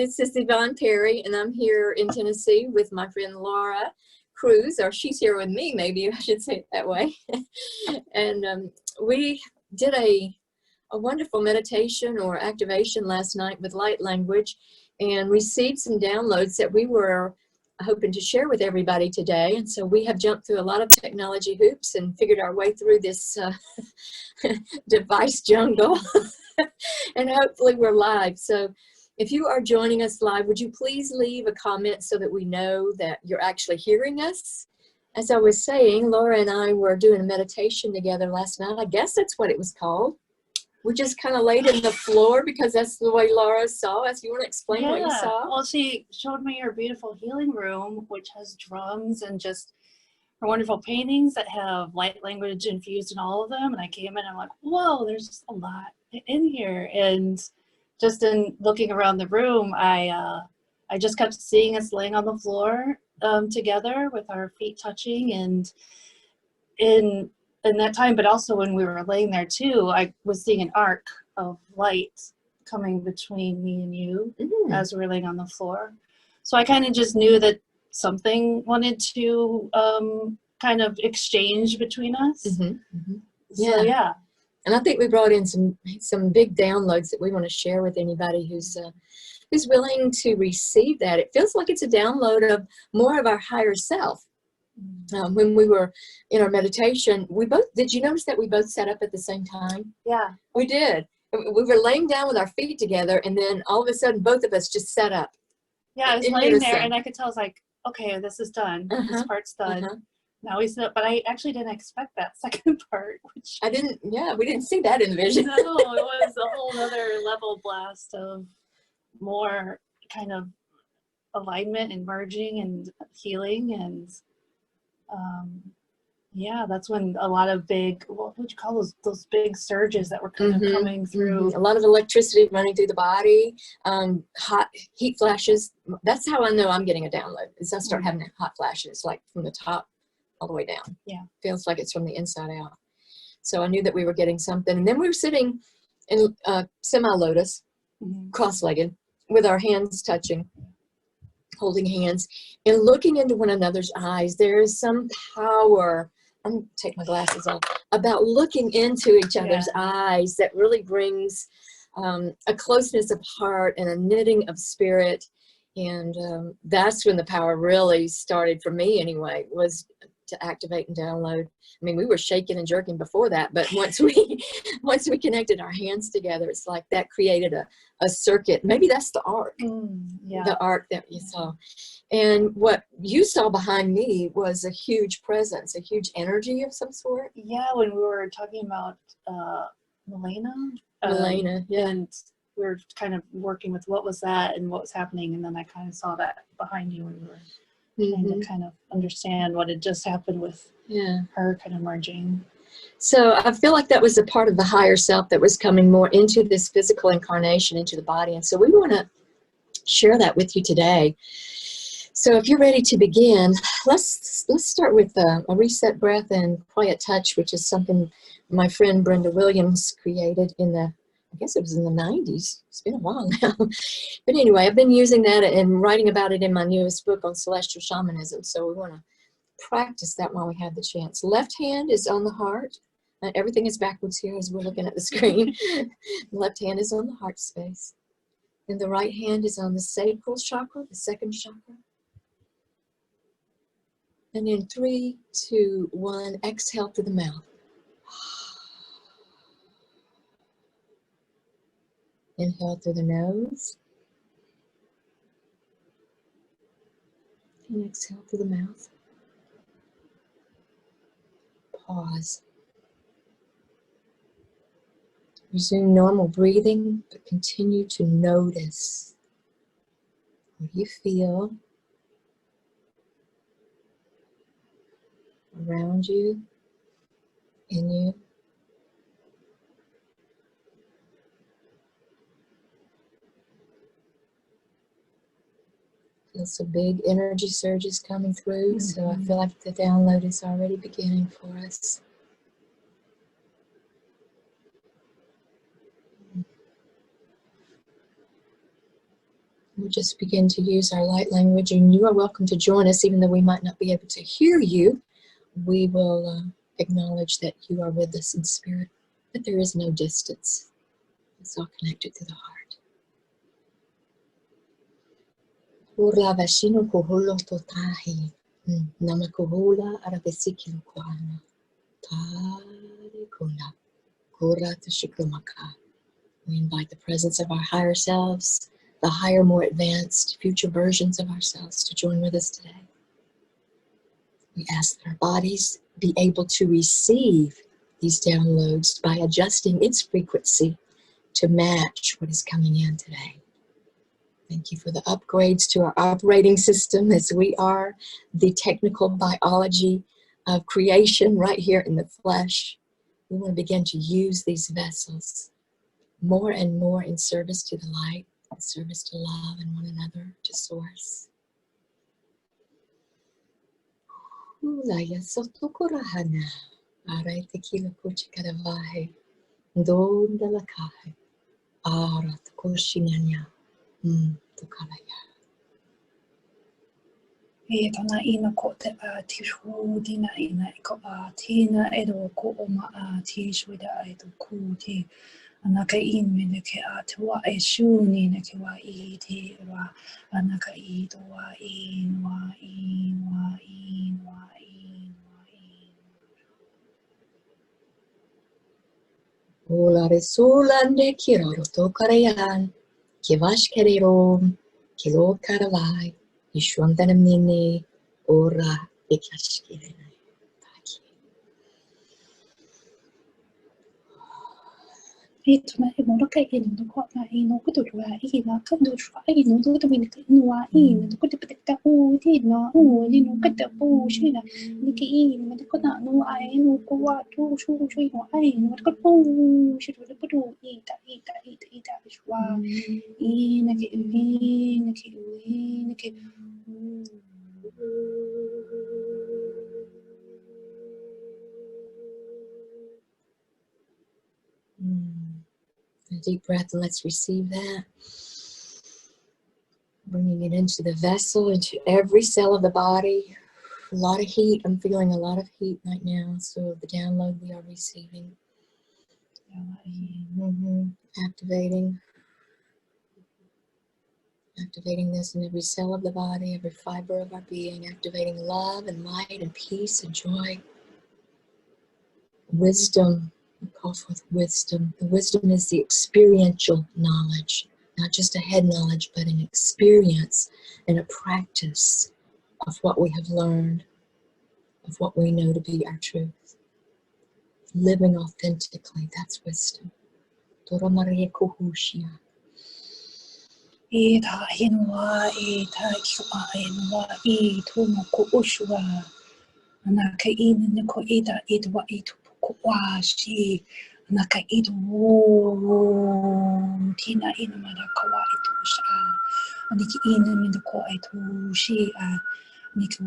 This is Yvonne Perry, and I'm here in Tennessee with my friend Laura Cruse, or she's here with me, maybe I should say it that way. And we did a wonderful meditation or activation last night with light language and received some downloads that we were hoping to share with everybody today. And so we have jumped through a lot of technology hoops and figured our way through this device jungle. And hopefully we're live. So if you are joining us live, would you please leave a comment so that we know that you're actually hearing us? As I was saying, Laura and I were doing a meditation together last night. I guess that's what it was called. We just kind of laid in the floor because that's the way Laura saw us. You want to explain what you saw? Well, she showed me her beautiful healing room, which has drums and just her wonderful paintings that have light language infused in all of them. And I came in and I'm like, whoa, there's a lot in here. And just in looking around the room, I just kept seeing us laying on the floor together with our feet touching. And in that time, but also when we were laying there too, I was seeing an arc of light coming between me and you as we were laying on the floor. So I kind of just knew that something wanted to kind of exchange between us. So, yeah. And I think we brought in some big downloads that we want to share with anybody who's willing to receive that. It feels like it's a download of more of our higher self. When we were in our meditation, did you notice that we both sat up at the same time? Yeah. We did. We were laying down with our feet together, and then all of a sudden, both of us just sat up. Yeah, I was laying there, and I could tell, I was like, okay, this is done. This part's done. Now we sit up, but I actually didn't expect that second part. Which we didn't see that in the vision. No, it was a whole other level blast of more kind of alignment and merging and healing and yeah, that's when a lot of big, what would you call those big surges that were kind of coming through. A lot of electricity running through the body, hot heat flashes. That's how I know I'm getting a download, is I start having hot flashes, like from the top all the way down. Yeah. Feels like it's from the inside out. So I knew that we were getting something. And then we were sitting in semi-lotus, cross-legged, with our hands touching, holding hands and looking into one another's eyes. There is some power, I'm going to take my glasses off, about looking into each other's eyes that really brings a closeness of heart and a knitting of spirit. And that's when the power really started, for me anyway, was to activate and download. I mean, we were shaking and jerking before that, but once we connected our hands together, it's like that created a circuit. Maybe that's the arc, the arc that you saw. And what you saw behind me was a huge presence, a huge energy of some sort. Yeah, when we were talking about Milena, and we were kind of working with what was that and what was happening, and then I kind of saw that behind you when we were trying to kind of understand what had just happened with her kind of merging. So I feel like that was a part of the higher self that was coming more into this physical incarnation, into the body. And so we want to share that with you today. So if you're ready to begin, let's start with a reset breath and quiet touch, which is something my friend Brenda Williams created I guess it was in the 90s. It's been a while now. But anyway, I've been using that and writing about it in my newest book on celestial shamanism. So we want to practice that while we have the chance. Left hand is on the heart. Everything is backwards here as we're looking at the screen. Left hand is on the heart space. And the right hand is on the sacral chakra, the second chakra. And in 3, 2, 1, exhale through the mouth. Inhale through the nose. And exhale through the mouth. Pause. Resume normal breathing, but continue to notice what you feel around you, in you. Feel some big energy surges coming through, so I feel like the download is already beginning for us. We'll just begin to use our light language, and you are welcome to join us, even though we might not be able to hear you. We will acknowledge that you are with us in spirit, but there is no distance. It's all connected to the heart. Namakuhula arabesikilo kuana. Tare kuna. Kurata shikumaka. We invite the presence of our higher selves, the higher, more advanced, future versions of ourselves to join with us today. We ask that our bodies be able to receive these downloads by adjusting its frequency to match what is coming in today. Thank you for the upgrades to our operating system, as we are the technical biology of creation right here in the flesh. We want to begin to use these vessels more and more in service to the light, in service to love and one another, to source. Ulaya sotokurahana, arai tequila kuchikaravahe, dondalakahe, ara tukoshinanya, tukalaya. E tana ina ko te a tishu dina ina ko a tina edo ko oma a tishu da edo ku ti anaka in me ke a tua e shuni ne ke wa I ti wa anaka I do wa in wa in wa in wa in wa in. Ola resulande kiroro tokarayan, kivash kererom, kilo karavai, ishwandanamini, ora ikashkirene. Ito na imo ka ino ko na ino ko to wa ina ka do shwa ino do to min ka ino wa ino ko te peta u ti na u ni no ka te pu shi na ni ki ino me ko na no a ino ko wa tu shu shu no a ino ko pu shi do pu do ita shwa ina ki ina ki ina ki A deep breath, and let's receive that. Bringing it into the vessel, into every cell of the body. A lot of heat. I'm feeling a lot of heat right now. So the download we are receiving. Activating this in every cell of the body, every fiber of our being. Activating love and light and peace and joy. Wisdom. We call forth wisdom. The wisdom is the experiential knowledge. Not just a head knowledge, but an experience and a practice of what we have learned, of what we know to be our truth. Living authentically, that's wisdom. Ita inwa ita kiwa inwa itu mo ko ushwa naka in ne ko ita itwa itu ko wa shi naka itu tina in ma da ko wa itu sha ani ki in ne ko itu shi a ni ko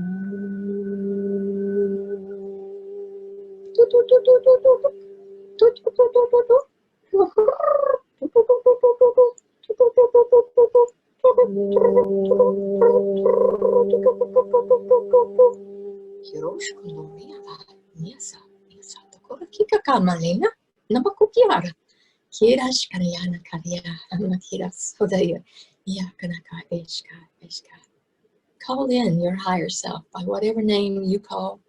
Call in your higher self by whatever name you call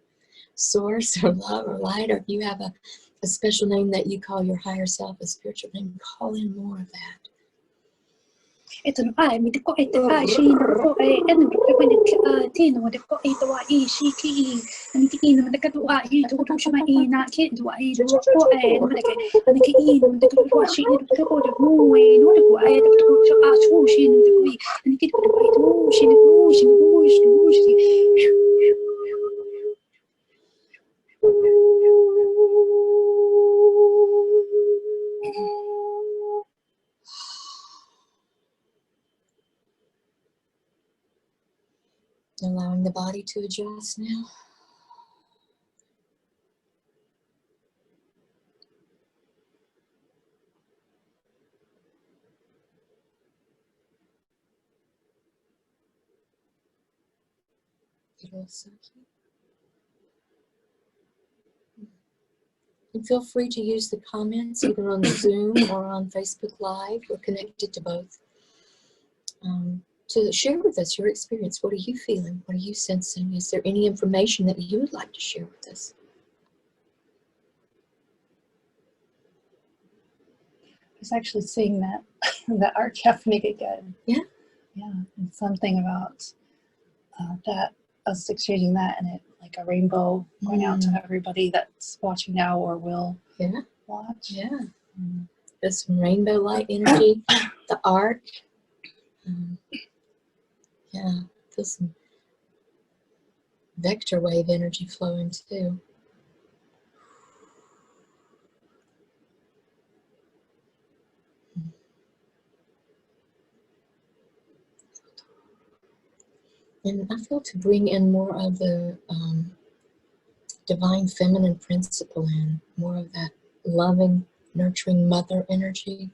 source or love or light, or if you have a special name that you call your higher self, a spiritual name, call in more of that. Ito no ai mi ko ito ai shi no ko ai en no ko ni ti no de ko ito wa I shi ki ni ki no de ka tu wa I tu tu shima I na ki tu wa I ko ai no de ke ni ki no de ko wa shi ni de ko de mu e no de ko ai de ko shu a shu shi no de ko ni ki de ko tu shi ni ko shi ni ko shi Allowing the body to adjust now. And feel free to use the comments either on Zoom or on Facebook Live. We're connected to both. To share with us your experience. What are you feeling? What are you sensing? Is there any information that you would like to share with us? I was actually seeing that art cafe again. Yeah? Yeah, and something about that, us exchanging that, and it like a rainbow going out to everybody that's watching now or will watch. Yeah. There's some rainbow light energy, the arc. Yeah, feel some vector wave energy flowing too. And I feel to bring in more of the divine feminine principle in, more of that loving, nurturing mother energy.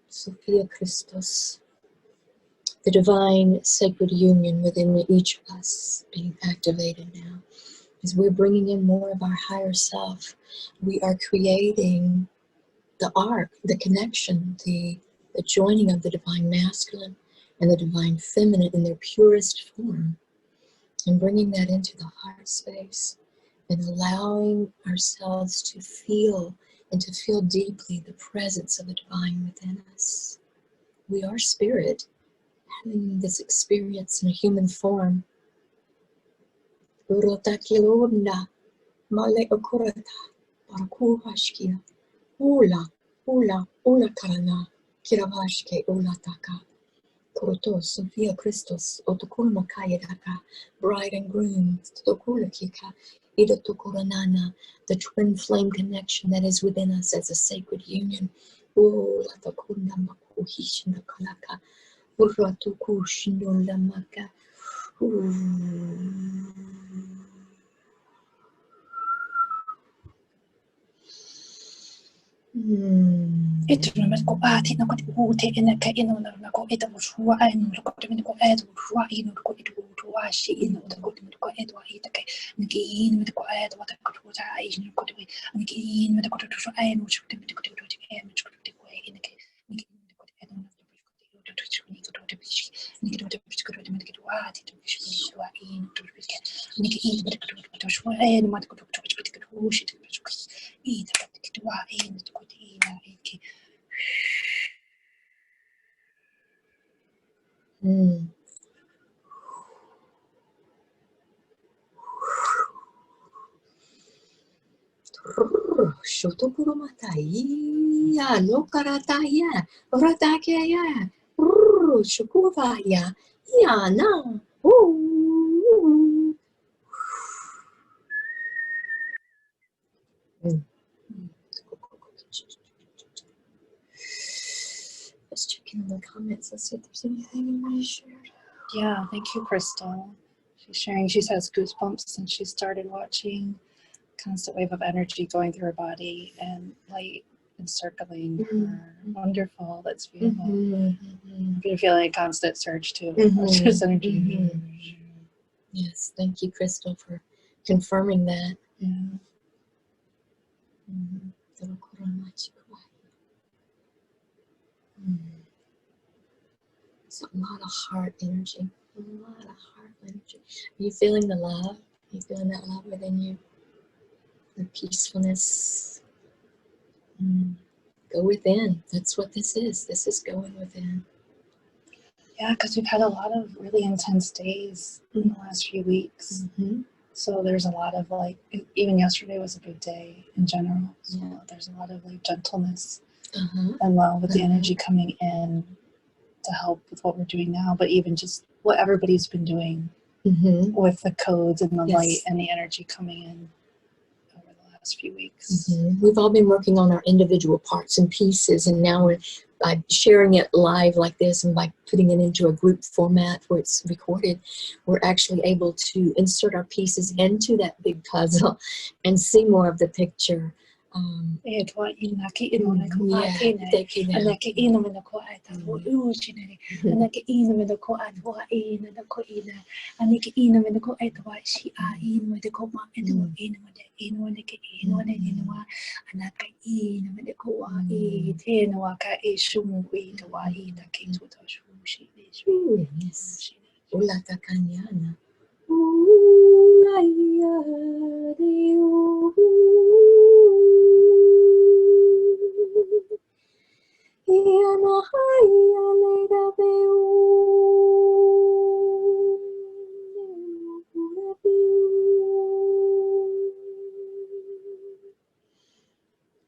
Sophia Christus, the divine sacred union within each of us being activated now. As we're bringing in more of our higher self, we are creating the arc, the connection, the joining of the divine masculine and the divine feminine in their purest form, and bringing that into the heart space and allowing ourselves to feel and to feel deeply the presence of the divine within us. We are spirit, having this experience in a human form. Ula, karana, kiravashke, ula taka. Koto, Sophia Christus, Otokuma Kayadaka, bride and groom, Tokula Kika, Ida Tokoranana, the twin flame connection that is within us as a sacred union. Oh, Latakunda Makuhishinda Kalaka, Uratuku Shindolamaka. Itu naman ko ati na ko ute ina ka ino na ko ito shua ay no ko to ko edo shua ino ko ito shua shi ino ko ko edo ita ka ngi ino ko edo wata ko to ai ino ko to ngi ino ko to shua ay no shua to ko to e no ko to ko ina ka ngi ko edo na ko to shua ko to bishi ngi to bishi ko to me ko ati to bishi shua ino to bishi ngi ino ko to shua ay no ko to bishi ko to shi to bishi ita ka to wa ino ko to ina iki Shotokuromataya, no karataya, ratakaya, shukuvaya, yana. Let's check in the comments. Let's see if there's anything anybody shared. Yeah, thank you, Crystal. She's sharing. She has goosebumps since she started watching. Constant wave of energy going through her body and light encircling her. Wonderful. That's beautiful. You're feeling a constant surge too. Just energy. Yes, thank you, Crystal, for confirming that. It's a lot of heart energy. A lot of heart energy. Are you feeling the love? Are you feeling that love within you? The peacefulness. Go within. That's what this is. This is going within. Yeah, because we've had a lot of really intense days in the last few weeks. Mm-hmm. So there's a lot of like, even yesterday was a big day in general. So Yeah. there's a lot of like gentleness Uh-huh. and love with the energy coming in to help with what we're doing now, but even just what everybody's been doing with the codes and the light and the energy coming in over the last few weeks. We've all been working on our individual parts and pieces, and now by sharing it live like this and by putting it into a group format where it's recorded, we're actually able to insert our pieces into that big puzzle and see more of the picture.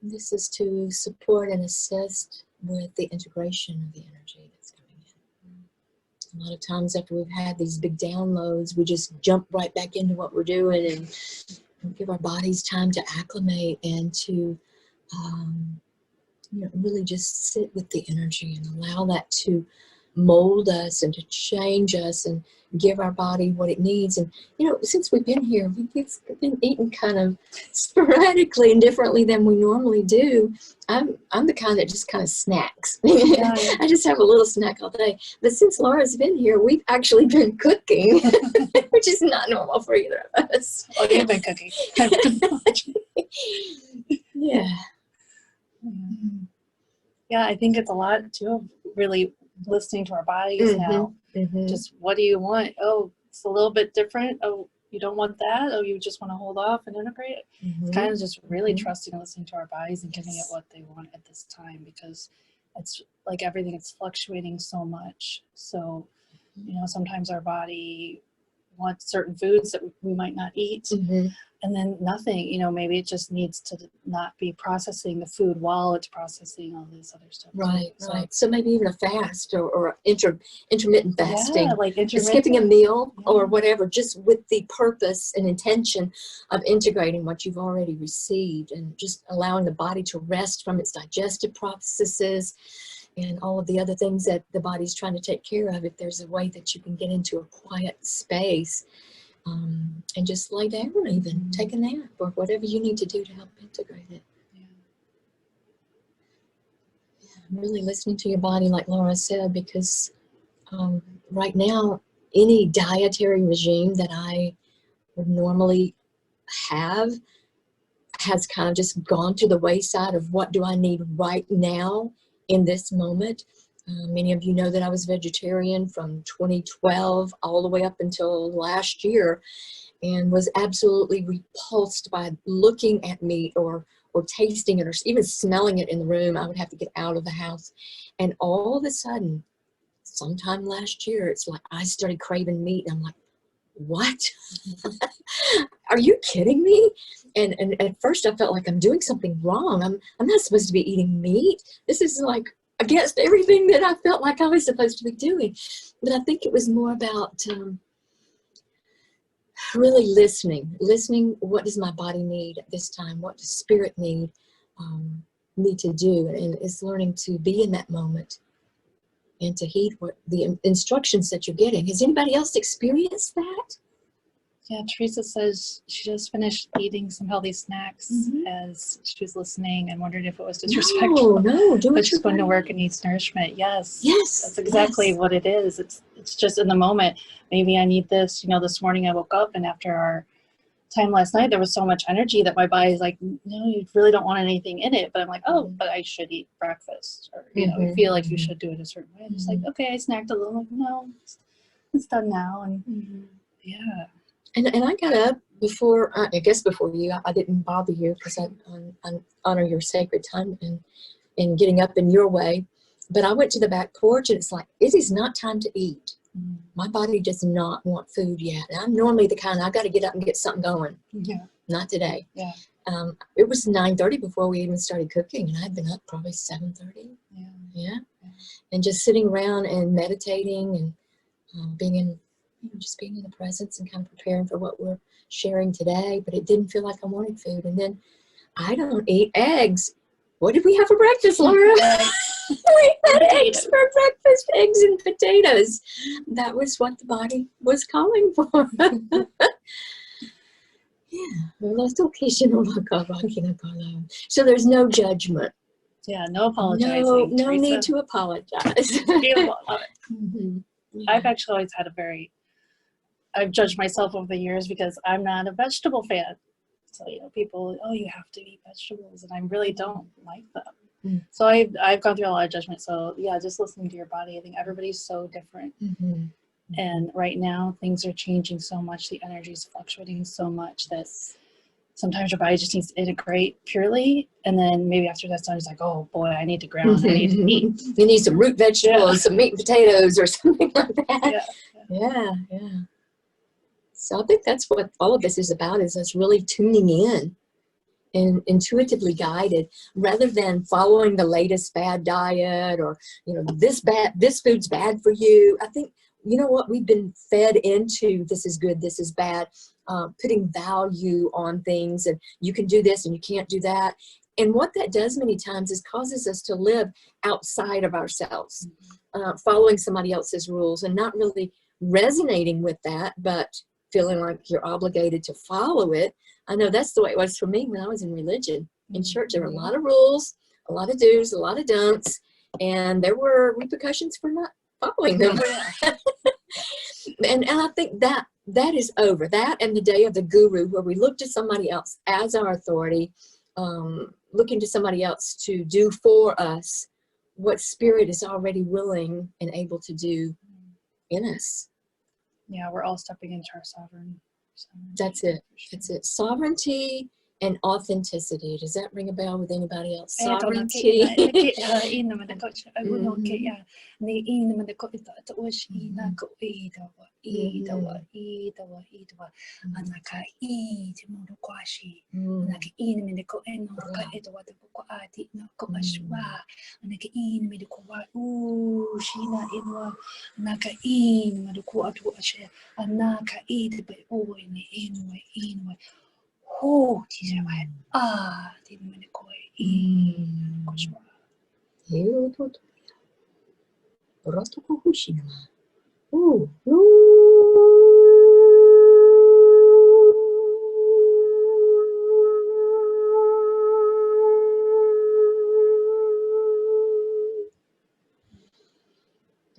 This is to support and assist with the integration of the energy that's coming in. A lot of times after we've had these big downloads, we just jump right back into what we're doing and give our bodies time to acclimate and to really just sit with the energy and allow that to mold us and to change us and give our body what it needs. And since we've been here, we've been eating kind of sporadically and differently than we normally do. I'm the kind that just kind of snacks. I just have a little snack all day. But since Laura's been here, we've actually been cooking, which is not normal for either of us. Oh, you've been cooking. Yeah. Yeah, I think it's a lot too of really listening to our bodies now. Just what do you want? Oh, it's a little bit different. Oh, you don't want that? Oh, you just want to hold off and integrate it? It's kind of just really trusting and listening to our bodies and giving it what they want at this time, because it's like everything, it's fluctuating so much. So, sometimes our body wants certain foods that we might not eat. And then nothing, maybe it just needs to not be processing the food while it's processing all this other stuff. Right, right. So maybe even a fast or intermittent fasting. Yeah, like intermittent. Skipping a meal or whatever, just with the purpose and intention of integrating what you've already received and just allowing the body to rest from its digestive processes and all of the other things that the body's trying to take care of. If there's a way that you can get into a quiet space, and just lay down, even take a nap or whatever you need to do to help integrate it. Yeah, really listening to your body, like Laura said, because right now, any dietary regime that I would normally have has kind of just gone to the wayside of what do I need right now in this moment. Many of you know that I was vegetarian from 2012 all the way up until last year, and was absolutely repulsed by looking at meat or tasting it or even smelling it in the room. I would have to get out of the house. And all of a sudden, sometime last year, it's like I started craving meat. And I'm like, what? Are you kidding me? And at first I felt like I'm doing something wrong. I'm not supposed to be eating meat. This is like against everything that I felt like I was supposed to be doing. But I think it was more about really listening, what does my body need at this time? What does spirit need me to do? And it's learning to be in that moment and to heed what the instructions that you're getting. Has anybody else experienced that? Yeah, Teresa says she just finished eating some healthy snacks as she was listening and wondered if it was disrespectful. No, but she's going to work and needs nourishment. Yes, that's exactly what it is. It's just in the moment. Maybe I need this. This morning I woke up and after our time last night, there was so much energy that my body's like, no, you really don't want anything in it. But I'm like, oh, but I should eat breakfast, or you feel like you should do it a certain way. I'm just like, okay, I snacked a little. I'm like, no, it's done now, and yeah. And I got up before, I guess before you. I didn't bother you because I honor your sacred time and getting up in your way. But I went to the back porch and it's like, it is not time to eat. My body does not want food yet. And I'm normally the kind, I got to get up and get something going. Yeah. Not today. Yeah. It was 9:30 before we even started cooking, and I'd been up probably 7:30. Yeah. And just sitting around and meditating and being in, just being in the presence and kind of preparing for what we're sharing today. But it didn't feel like I wanted food. And then I don't eat eggs. What did we have for breakfast, Laura? We had eggs for breakfast, eggs and potatoes. That was what the body was calling for. So there's no judgment. Yeah, no apologizing. No need to apologize. Beautiful. Love it. I've actually always had I've judged myself over the years because I'm not a vegetable fan. So, people, you have to eat vegetables, and I really don't like them. So I've gone through a lot of judgment. So yeah, just listening to your body, I think everybody's so different. And right now things are changing so much. The energy is fluctuating so much that sometimes your body just needs to integrate purely. And then maybe after that's done, it's like, oh boy, I need to ground. I need to eat. You need some root vegetables, some meat and potatoes or something like that. Yeah. So I think that's what all of this is about, is us really tuning in and intuitively guided, rather than following the latest fad diet or, this food's bad for you. I think, what we've been fed into, this is good, this is bad, putting value on things, and you can do this and you can't do that. And what that does many times is causes us to live outside of ourselves, following somebody else's rules and not really resonating with that, but feeling like you're obligated to follow it. I know that's the way it was for me when I was in religion. In church, there were a lot of rules, a lot of do's, a lot of don'ts, and there were repercussions for not following them. And I think that is over. That and the day of the guru, where we look to somebody else as our authority, looking to somebody else to do for us what spirit is already willing and able to do in us. Yeah, we're all stepping into our sovereign. That's it. That's it. Sovereignty and authenticity. Does that ring a bell with anybody else? Sovereignty.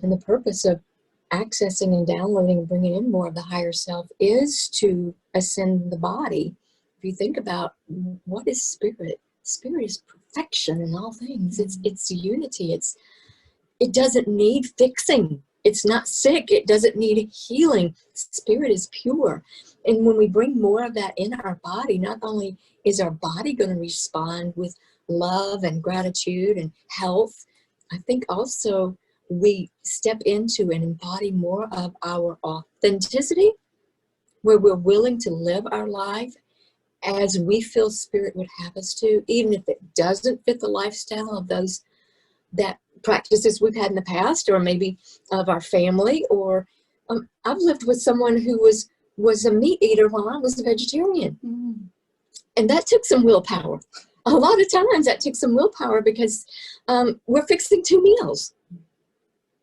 And the purpose of accessing and downloading and bringing in more of the higher self is to ascend the body. If you think about what is spirit, spirit is perfection in all things. It's unity. It doesn't need fixing. It's not sick. It doesn't need healing. Spirit is pure. And when we bring more of that in our body, not only is our body going to respond with love and gratitude and health, I think also we step into and embody more of our authenticity, where we're willing to live our life as we feel spirit would have us to, even if it doesn't fit the lifestyle of those that practices we've had in the past, or maybe of our family. Or I've lived with someone who was a meat eater while I was a vegetarian. And that took some willpower. A lot of times that took some willpower, because we're fixing 2 meals.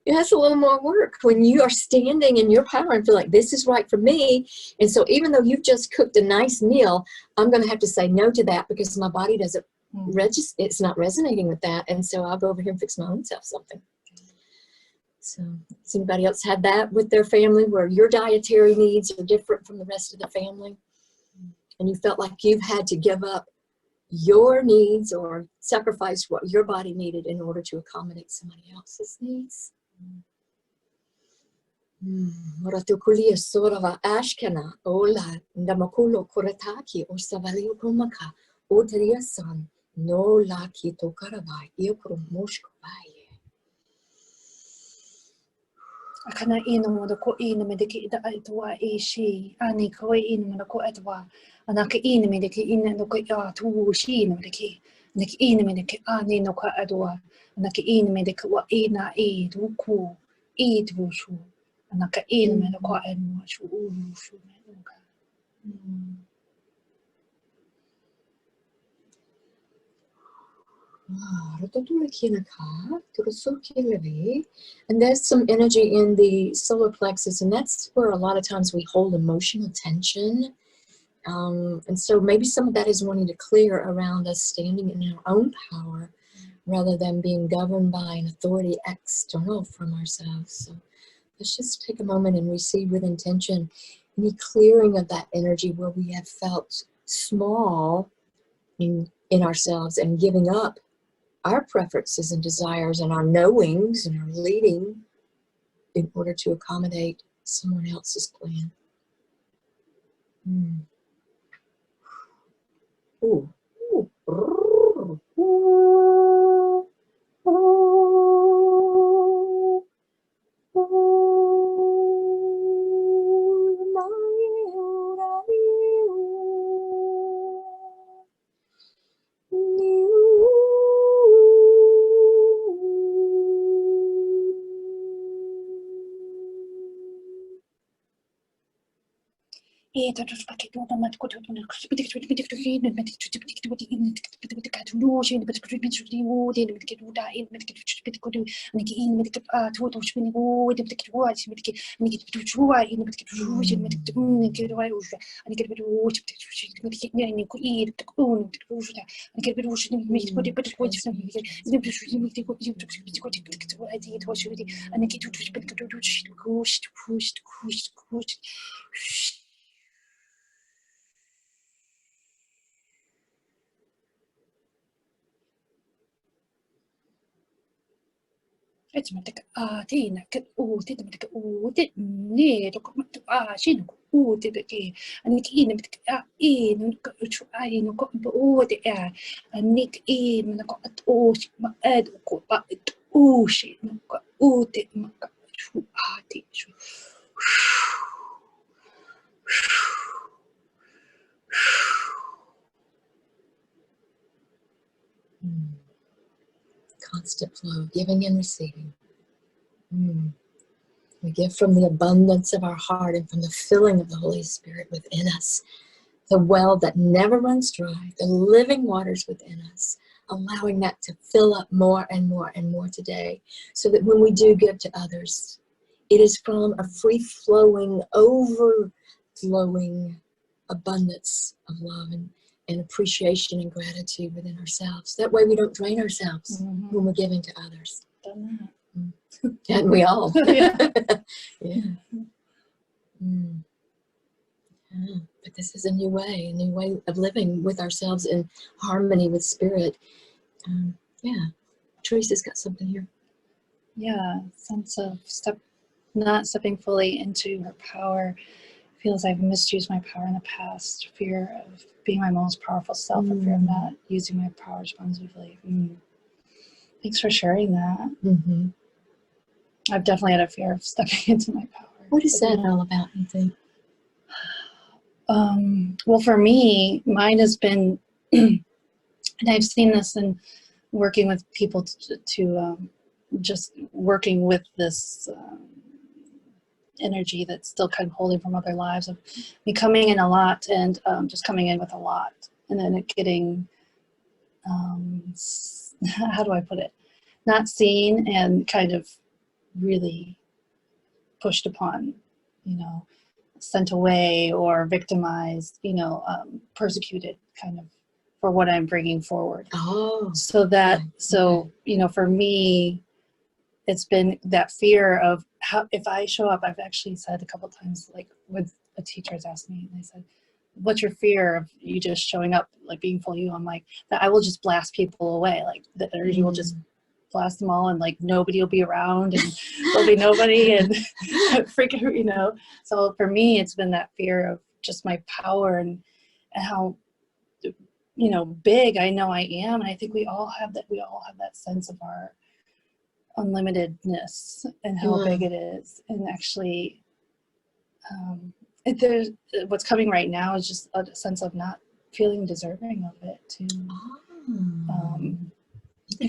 That's a little more work when you are standing in your power and feel like this is right for me. And so even though you've just cooked a nice meal, I'm going to have to say no to that because my body doesn't register. It's not resonating with that. And so I'll go over here and fix my own self something. So has anybody else had that with their family, where your dietary needs are different from the rest of the family? And you felt like you've had to give up your needs or sacrifice what your body needed in order to accommodate somebody else's needs? Moratukulia sorava ashkana ola ndamakulo korataki or savalio kumaka oteriasan no laki to karabai iokro moshkovaye. Akana ino mo ko ino me deki da atwa ishi ani ko ino mo ko atwa anaka ino me deki ino no ko tu shi no deki neki ino me deki ani no ko atwa anaka ino me deki wa ina I du ku I du shu anaka ino me no ko eno shu u shu me no ka. And there's some energy in the solar plexus, and that's where a lot of times we hold emotional tension. And so maybe some of that is wanting to clear around us standing in our own power rather than being governed by an authority external from ourselves. So let's just take a moment and receive with intention any clearing of that energy where we have felt small in ourselves and giving up our preferences and desires and our knowings and our leading in order to accommodate someone else's plan. Ooh. Ooh. It's like Tina get oh did it oh did need she oh did it and Nick in in try no got oh the air and Nick in got oh my head got oh she got oh did my Constant flow, giving and receiving. We give from the abundance of our heart and from the filling of the Holy Spirit within us, the well that never runs dry, the living waters within us, allowing that to fill up more and more and more today, so that when we do give to others, it is from a free-flowing, overflowing abundance of love and appreciation and gratitude within ourselves. That way we don't drain ourselves when we're giving to others. And we all. Yeah. But this is a new way of living with ourselves in harmony with spirit. Teresa's got something here. Yeah, sense of not stepping fully into her power. Feels I've misused my power in the past. Fear of being my most powerful self, or fear of not using my power responsibly. Thanks for sharing that. I've definitely had a fear of stepping into my power. What is that all about, you think? Well, for me, mine has been, and I've seen this in working with people to just working with this energy that's still kind of holding from other lives, of me coming in a lot and just coming in with a lot, and then it getting, how do I put it? Not seen and kind of really pushed upon, sent away or victimized, persecuted kind of for what I'm bringing forward. So for me, it's been that fear of how, if I show up, I've actually said a couple times, like with a teacher has asked me, and they said, what's your fear of you just showing up, like being full you? I'm like, that I will just blast people away. Like the energy will just blast them all, and like nobody will be around, and there'll be nobody, and freaking, So for me, it's been that fear of just my power and how, big I know I am. And I think we all have that sense of unlimitedness and how big it is. And actually, there's what's coming right now is just a sense of not feeling deserving of it too. I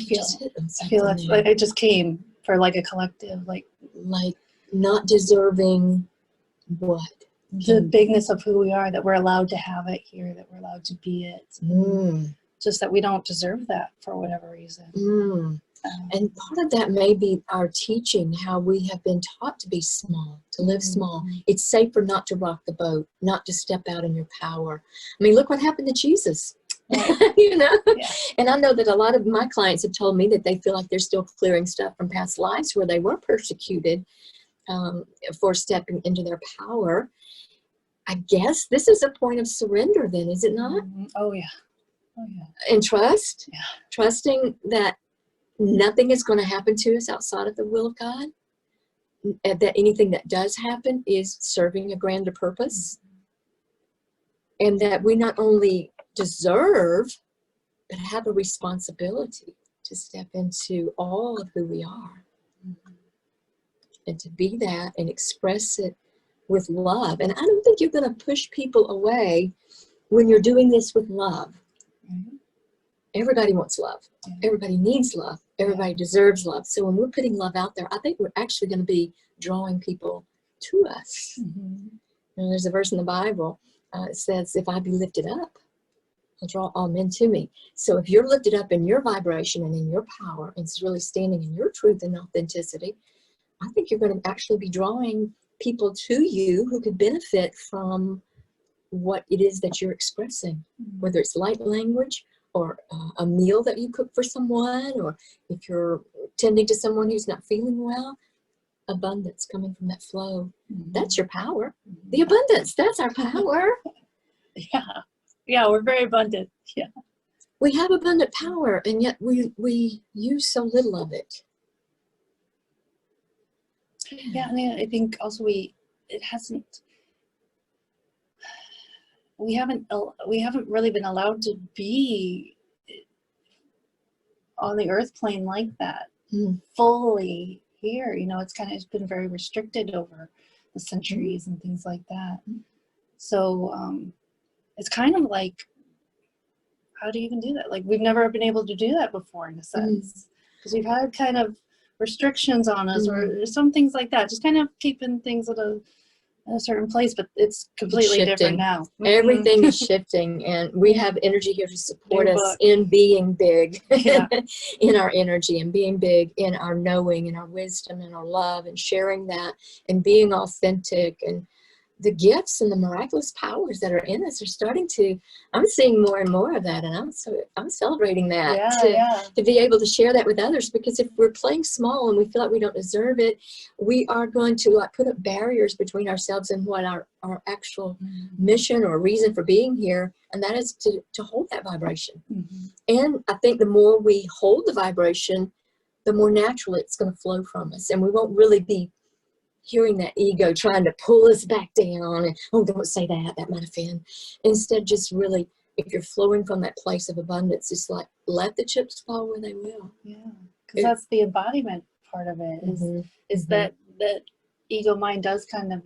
feel like it just came for like a collective, like not deserving what? The bigness of who we are, that we're allowed to have it here, that we're allowed to be it. Just that we don't deserve that for whatever reason. And part of that may be our teaching, how we have been taught to be small, to live small. It's safer not to rock the boat, not to step out in your power. I mean, look what happened to Jesus. You know? Yeah. And I know that a lot of my clients have told me that they feel like they're still clearing stuff from past lives where they were persecuted for stepping into their power. I guess this is a point of surrender then, is it not? Oh, yeah. And trust. Yeah. Trusting that nothing is going to happen to us outside of the will of God. That anything that does happen is serving a grander purpose. And that we not only deserve, but have a responsibility to step into all of who we are. And to be that and express it with love. And I don't think you're going to push people away when you're doing this with love. Everybody wants love. Everybody needs love. Everybody deserves love. So when we're putting love out there, I think we're actually going to be drawing people to us. And there's a verse in the Bible. It says, if I be lifted up, I'll draw all men to me. So if you're lifted up in your vibration and in your power, and it's really standing in your truth and authenticity, I think you're going to actually be drawing people to you who could benefit from what it is that you're expressing, whether it's light language or a meal that you cook for someone, or if you're tending to someone who's not feeling well. Abundance coming from that flow. That's your power. The abundance, that's our power. Yeah, we're very abundant. Yeah. We have abundant power, and yet we use so little of it. Yeah, I mean, I think also we haven't really been allowed to be on the earth plane like that fully here. You know, it's been very restricted over the centuries and things like that. So it's kind of like, how do you even do that? Like, we've never been able to do that before, in a sense, because we've had kind of restrictions on us or some things like that, just kind of keeping things at a certain place, but it's completely different now. Everything is shifting, and we have energy here to support us in being big in our energy, and being big in our knowing and our wisdom and our love, and sharing that and being authentic. And the gifts and the miraculous powers that are in us are starting to, I'm seeing more and more of that, and I'm celebrating that to be able to share that with others, because if we're playing small and we feel like we don't deserve it, we are going to put up barriers between ourselves and what our actual mission or reason for being here, and that is to hold that vibration. And I think the more we hold the vibration, the more naturally it's going to flow from us, and we won't really be hearing that ego trying to pull us back down and, oh, don't say that, that might offend. Instead, just really, if you're flowing from that place of abundance, it's like, let the chips fall where they will. Yeah, because that's the embodiment part of it, is that ego mind does kind of,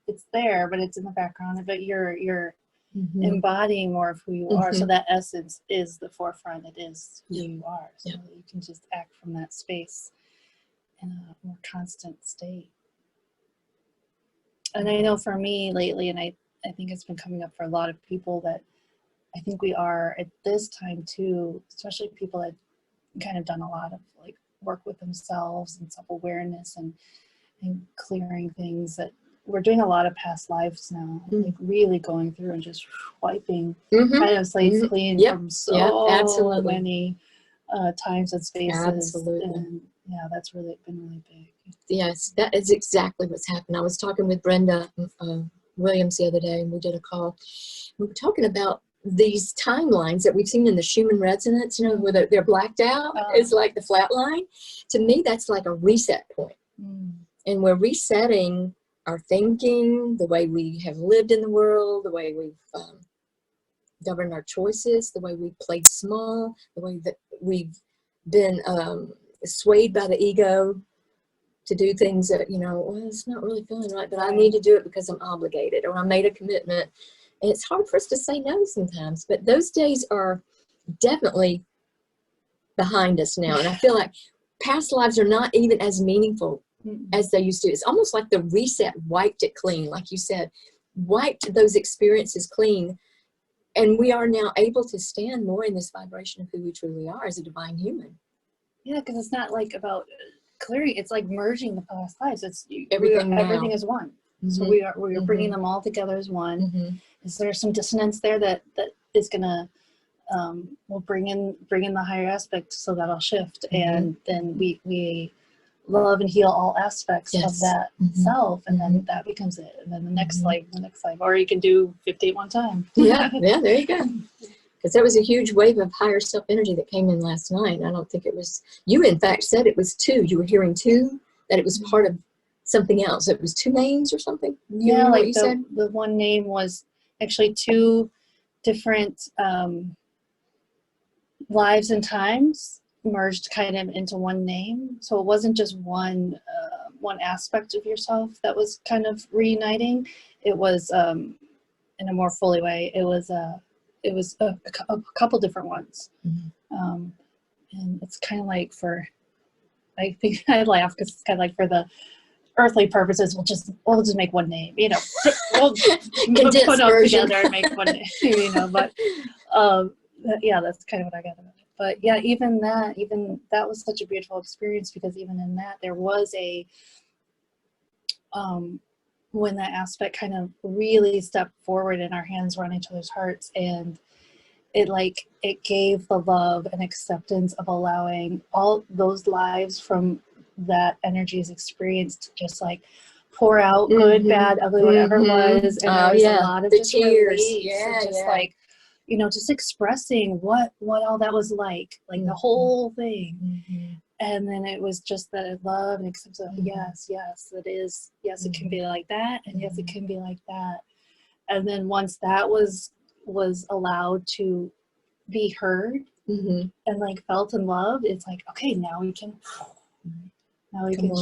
it's there, but it's in the background, but you're embodying more of who you are, so that essence is the forefront, it is who you are, so you can just act from that space in a more constant state. And I know for me lately, and I think it's been coming up for a lot of people, that I think we are at this time too, especially people that kind of done a lot of like work with themselves and self-awareness and clearing things, that we're doing a lot of past lives now, like really going through and just wiping kind of slates clean from so many times and spaces. And yeah, that's really been really big. Yes, that is exactly what's happened. I was talking with Brenda Williams the other day, and we did a call. We were talking about these timelines that we've seen in the Schumann resonance, you know, where they're blacked out. It's like the flat line. To me, that's like a reset point. And we're resetting our thinking, the way we have lived in the world, the way we've governed our choices, the way we've played small, the way that we've been swayed by the ego to do things that, you know, well, it's not really feeling right, but I need to do it because I'm obligated or I made a commitment. And it's hard for us to say no sometimes, but those days are definitely behind us now. And I feel like past lives are not even as meaningful as they used to. It's almost like the reset wiped it clean, like you said, wiped those experiences clean. And we are now able to stand more in this vibration of who we truly are as a divine human. Yeah, because it's not like about clearing, it's like merging the past lives. It's everything is one. So we are bringing them all together as one. Is there some dissonance there that is gonna will bring in the higher aspect, so that'll shift, and then we love and heal all aspects of that self, and then that becomes it, and then the next life, or you can do 50 at one time. yeah, there you go. Because that was a huge wave of higher self energy that came in last night. I don't think it was, you in fact said it was two. You were hearing two, that it was part of something else. It was two names or something? Yeah, like the one name was actually two different lives and times merged kind of into one name. So it wasn't just one aspect of yourself that was kind of reuniting. It was in a more fully way. It was a couple different ones. And it's kind of like I think I laugh because it's kind of like for the earthly purposes, we'll just make one name, you know, we'll put them together and make one name, you know, but yeah, that's kind of what I got about it. But yeah, even that was such a beautiful experience, because even in that there was a when that aspect kind of really stepped forward and our hands were on each other's hearts, and it gave the love and acceptance of allowing all those lives from that energy's experience to just like pour out, good, bad, ugly, whatever it was. And there was a lot of the just tears. Like, you know, just expressing what all that was like the whole thing. And then it was just that love and acceptance of yes, it is. Yes, it can be like that. And yes, it can be like that. And then once that was allowed to be heard and like felt and loved, it's like, okay, now we can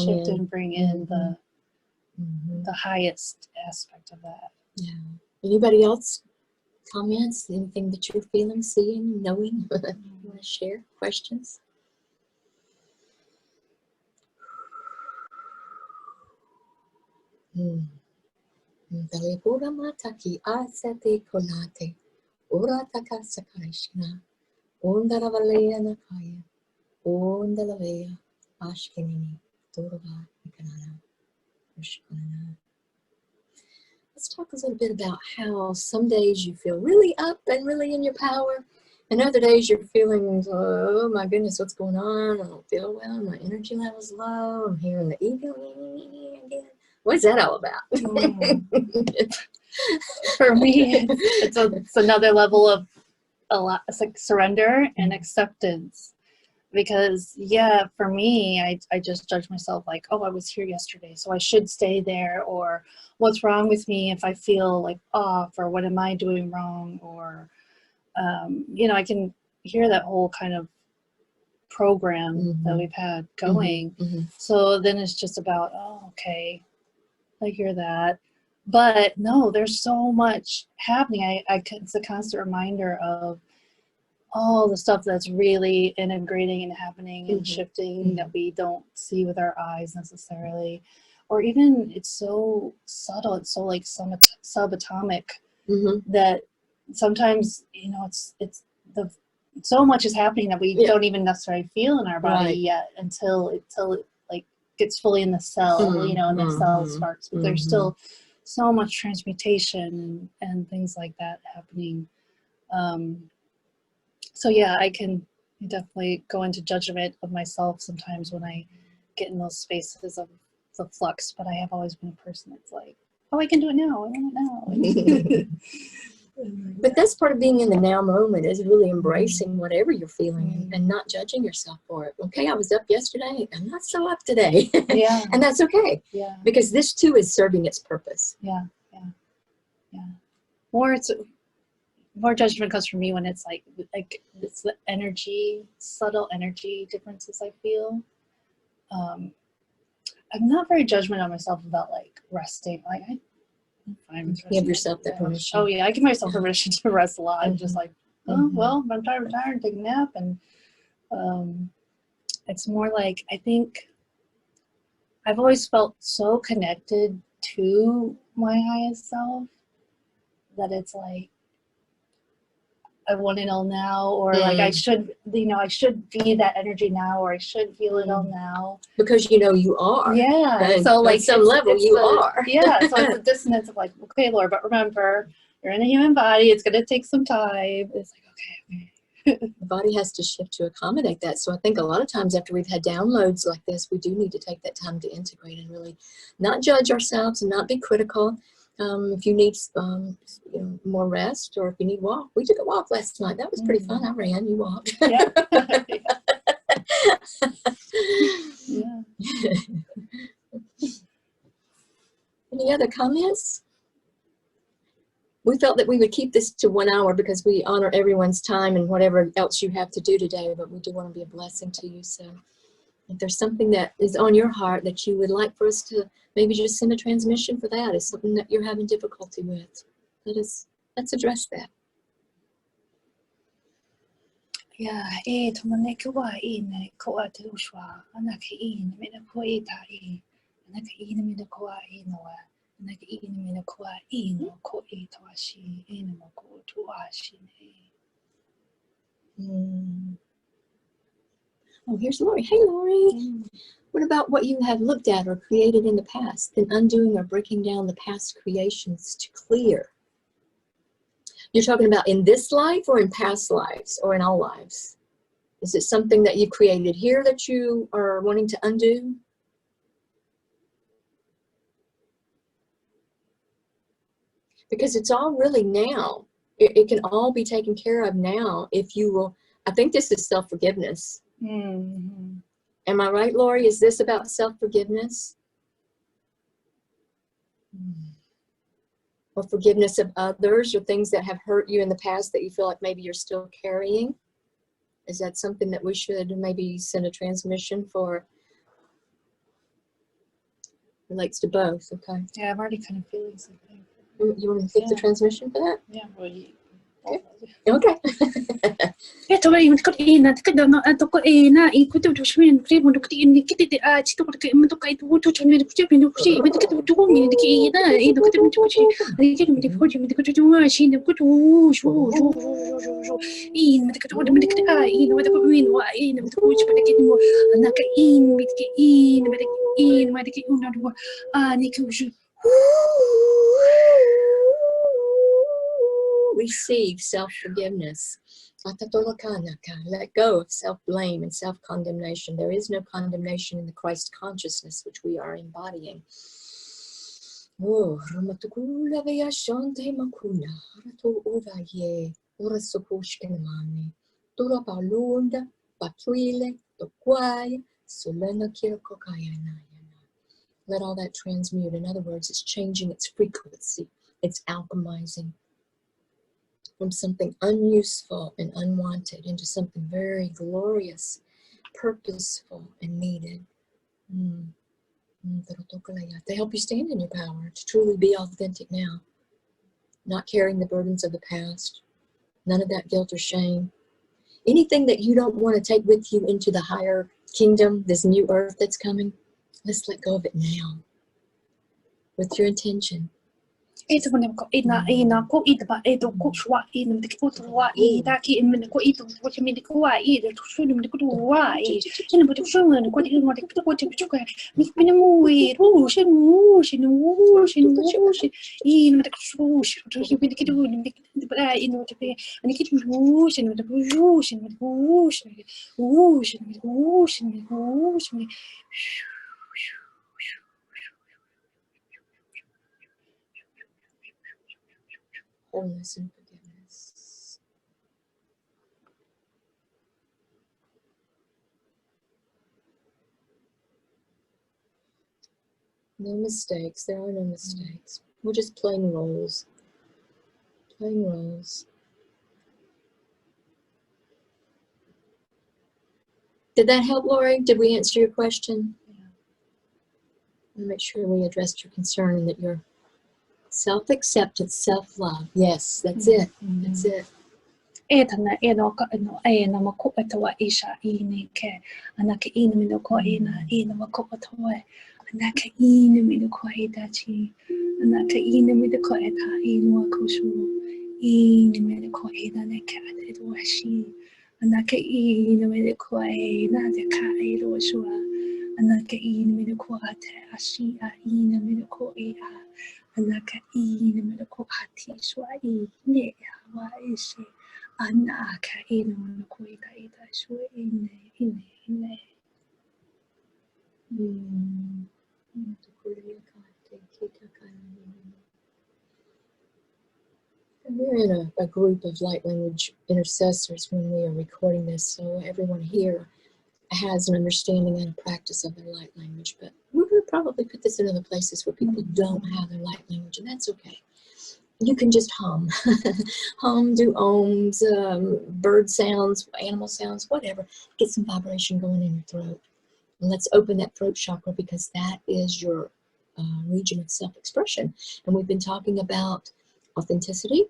shift and bring in the highest aspect of that. Yeah. Anybody else? Comments? Anything that you're feeling, seeing, knowing? You want to share? Questions? Dalipura mataki asate kolate. Ura taka sakarishna. Undaravalea nakaya. Undalavea ashkinini. Durava ikanana. Ushkanana. Let's talk a little bit about how some days you feel really up and really in your power, and other days you're feeling, oh my goodness, what's going on? I don't feel well. My energy level's low. I'm hearing the ego again. What's that all about? For me, it's another level of it's like surrender and acceptance. Because yeah, for me, I just judge myself like, oh, I was here yesterday, so I should stay there, or what's wrong with me if I feel like off, or what am I doing wrong, or you know, I can hear that whole kind of program that we've had going. So then it's just about, oh, okay, I hear that, but no, there's so much happening. It's a constant reminder of all the stuff that's really integrating and happening and shifting that we don't see with our eyes necessarily, or even it's so subtle, it's so like subatomic that sometimes, you know, it's so much is happening that we don't even necessarily feel in our body yet until it like gets fully in the cell, you know, and the cell sparks. But there's still so much transmutation and things like that happening. So yeah, I can definitely go into judgment of myself sometimes when I get in those spaces of the flux, but I have always been a person that's like, oh, I can do it now, I want it now. But that's part of being in the now moment, is really embracing whatever you're feeling and not judging yourself for it. Okay, I was up yesterday, I'm not so up today. Yeah. And that's okay. Yeah. Because this too is serving its purpose. Yeah. More judgment comes from me when it's like it's the energy, subtle energy differences I feel. I'm not very judgmental on myself about like resting. Like I'm fine with resting. Give yourself that permission. Oh yeah, I give myself permission to rest a lot. I'm just like, oh well, I'm tired, take a nap. And it's more like, I think I've always felt so connected to my highest self that it's like I want it all now, or like I should, I should be that energy now, or I should feel it all now. Because you know you are. Yeah. And so like on some level you are. Yeah. So it's a dissonance of like, okay, Laura, but remember, you're in a human body. It's going to take some time. It's like, okay. The body has to shift to accommodate that. So I think a lot of times after we've had downloads like this, we do need to take that time to integrate and really not judge ourselves and not be critical. If you need more rest, or if you need walk, we took a walk last night. That was pretty fun. I ran, you walked. Yeah. Yeah. Any other comments? We felt that we would keep this to 1 hour because we honor everyone's time and whatever else you have to do today, but we do want to be a blessing to you. So if there's something that is on your heart that you would like for us to maybe just send a transmission for, that is something that you're having difficulty with, let's address that. Yeah, Oh, here's Lori. Hey, Lori. What about what you have looked at or created in the past, then undoing or breaking down the past creations to clear? You're talking about in this life or in past lives or in all lives? Is it something that you created here that you are wanting to undo? Because it's all really now. It can all be taken care of now if you will. I think this is self-forgiveness. Mm-hmm. Am I right, Lori? Is this about self-forgiveness? Or forgiveness of others, or things that have hurt you in the past that you feel like maybe you're still carrying? Is that something that we should maybe send a transmission for? Relates to both, okay. Yeah, I'm already kind of feeling something. You want to flip the transmission for that? Yeah, well, Okay. Receive self-forgiveness. Let go of self-blame and self-condemnation. There is no condemnation in the Christ consciousness which we are embodying. Let all that transmute. In other words, it's changing its frequency. It's alchemizing from something unuseful and unwanted into something very glorious, purposeful, and needed. To help you stand in your power, to truly be authentic now, not carrying the burdens of the past, none of that guilt or shame. Anything that you don't want to take with you into the higher kingdom, this new earth that's coming, let's let go of it now with your intention. Wholeness and forgiveness. No mistakes. There are no mistakes. We're just playing roles. Playing roles. Did that help, Lori? Did we answer your question? Make sure we addressed your concern and that you're self-acceptance, self-love. Yes, that's it. That's it. Etana enoka no ena mako atawa isha inike anake ina minoko ina mako atawa anake ina minoko edachi anake ina minoko eta ina koshu ina minoko eda neke adwashi anake ina minoko ena de ka eroshua anake ina minoko ate ashi ina minoko ea anake ina minoko ati shwa ine wa ishi Anaka ina manakuita ita shwe ine. We're in a group of light language intercessors when we are recording this, so everyone here has an understanding and a practice of their light language, but we would probably put this in other places where people don't have their light language, and that's okay. You can just hum. Hum, do ohms, bird sounds, animal sounds, whatever. Get some vibration going in your throat. And let's open that throat chakra because that is your region of self-expression. And we've been talking about authenticity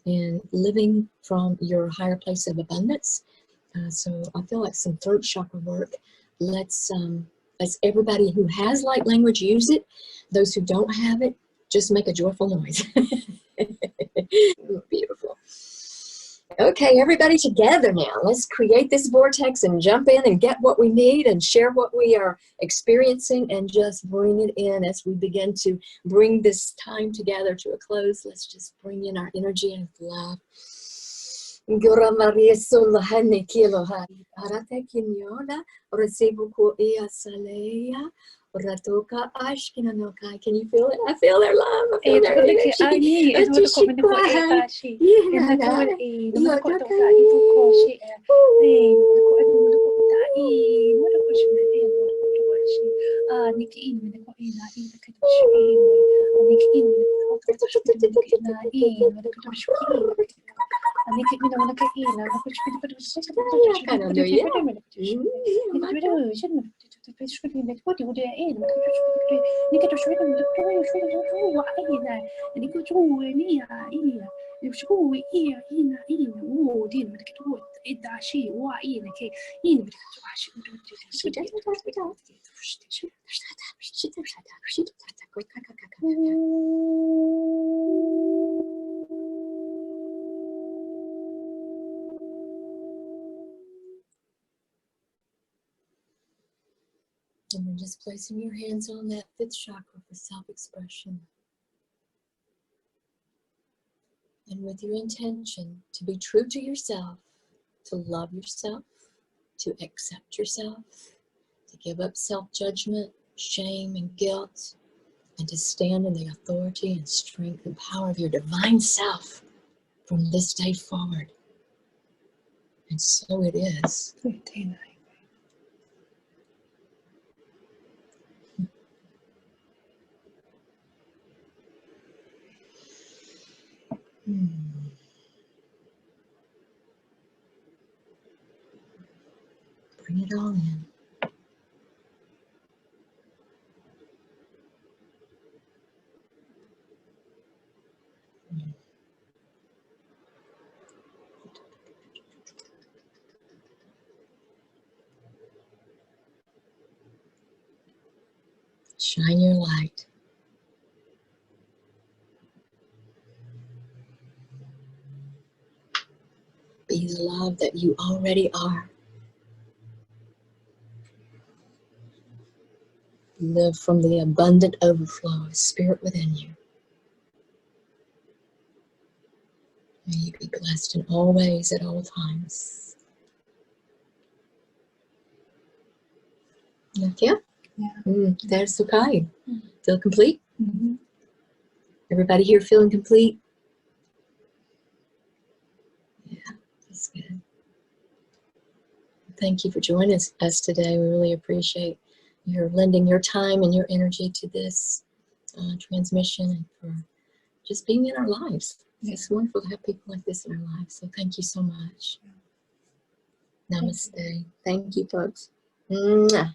and living from your higher place of abundance. So I feel like some throat chakra work. Let's everybody who has light language use it. Those who don't have it, just make a joyful noise. Beautiful. Okay, everybody together now. Let's create this vortex and jump in and get what we need and share what we are experiencing and just bring it in as we begin to bring this time together to a close. Let's just bring in our energy and love. Can you feel it? I feel their love. I feel their energy. And then just placing your hands on that fifth chakra for self-expression. And with your intention to be true to yourself, to love yourself, to accept yourself, to give up self-judgment, shame, and guilt, and to stand in the authority and strength and power of your divine self from this day forward. And so it is. Bring it all in. Shine your light. Be the love that you already are. Live from the abundant overflow of spirit within you. May you be blessed in all ways at all times. Yeah? There's okay. Feel complete? Everybody here feeling complete? Yeah, that's good. Thank you for joining us today. We really appreciate your lending your time and your energy to this transmission and for just being in our lives. It's wonderful to have people like this in our lives. So thank you so much. Namaste. Thank you, folks. Mwah.